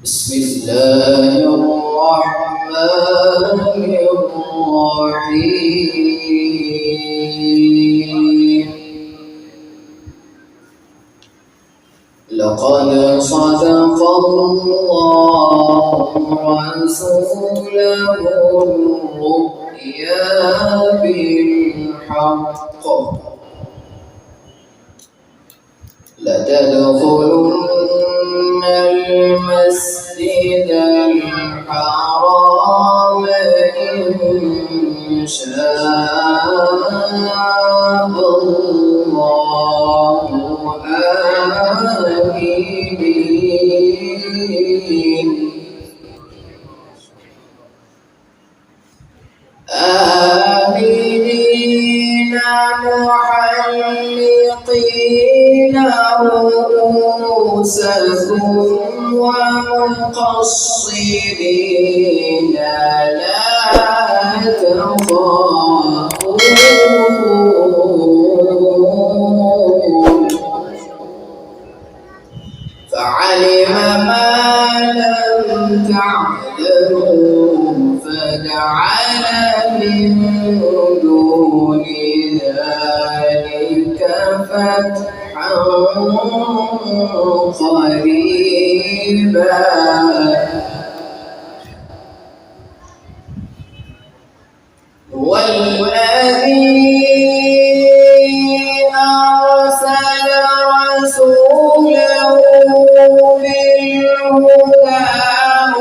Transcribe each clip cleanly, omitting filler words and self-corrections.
بسم الله الرحمن الرحيم. لقد صدق الله رسوله الرؤيا بالحق لتدخلن المسجد الحرام إن شاء الله آمنين محلقين رؤوسكم ومقصرين لا تخافون فعلم ما لم تعلموا فجعل من دون ذلك فتحا قريبا والذي أرسل رسوله بالهدى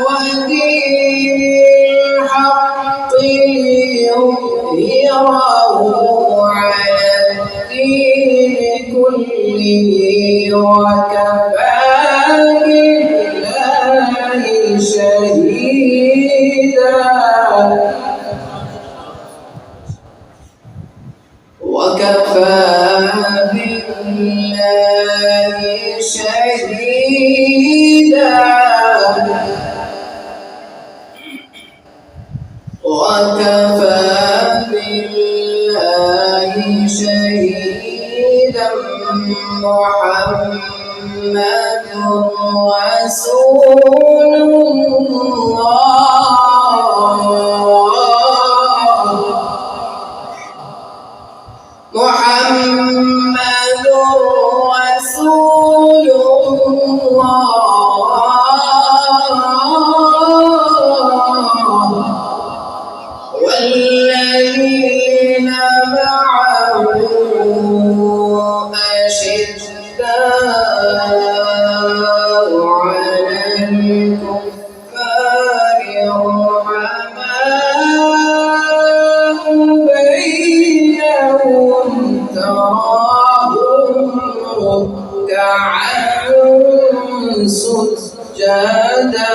ودين الحق ليظهره على الدين كله وكفى بالله شهيدا محمد رسول الله محمد رسول الله والذين معه أشداء على الكفار رحماء بينهم تراهم ركعا سجدا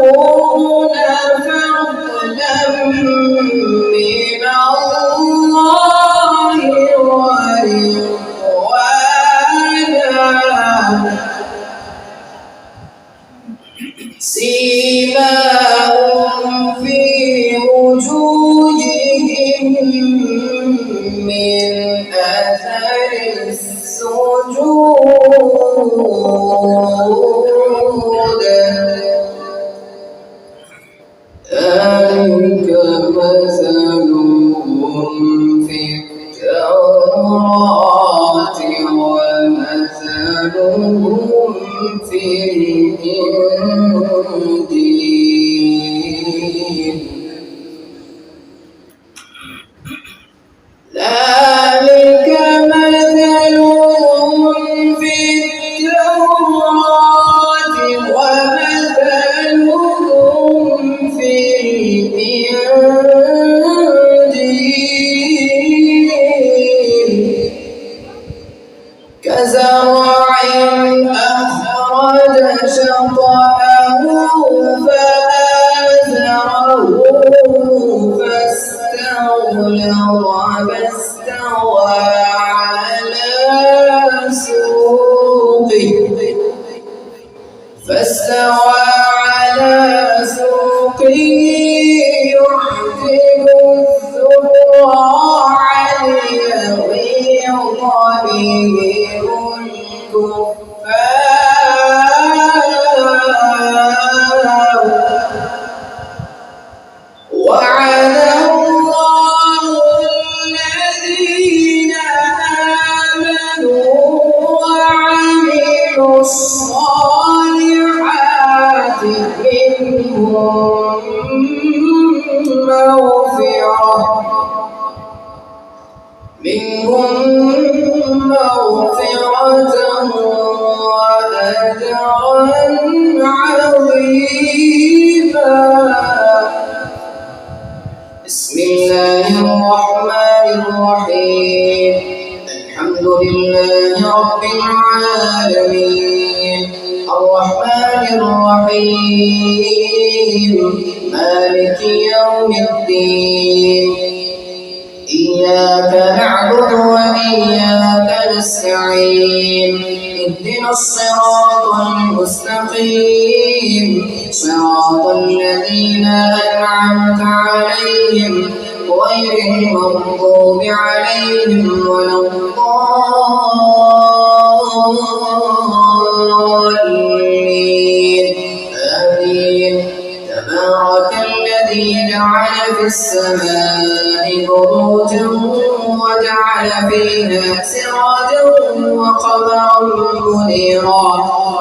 يبتغون فضلا من الله ورضوانا سيماهم في وجوههم من أثر السجود ذلك مثلهم في التوراة ومثلهم في الإنجيل ذلك مثلهم في التوراة ومثلهم في الإنجيل كزرع أخرج شطأه فآزره فاستوى على سوقه يعجب منهم مغفرة وأجرا عظيما. بسم الله الرحمن الرحيم. الحمد لله رب العالمين الرحمن الرحيم مالك يوم الدين إياك نعبد وإياك نستعين اهدنا الصراط المستقيم صراط الذين أنعمت عليهم غير المغضوب عليهم ولا الضالين آمين. تبارك الذي جعل في السماء بروجا وجعل فيها سراجا وقمرا منيرا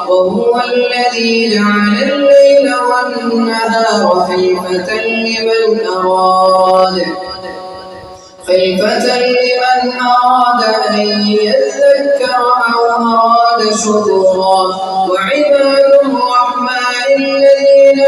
وهو الذي جعل الليل والنهار خلفة لمن أراد أن يذكر أو أراد شكورا. وعباد الرحمن الذين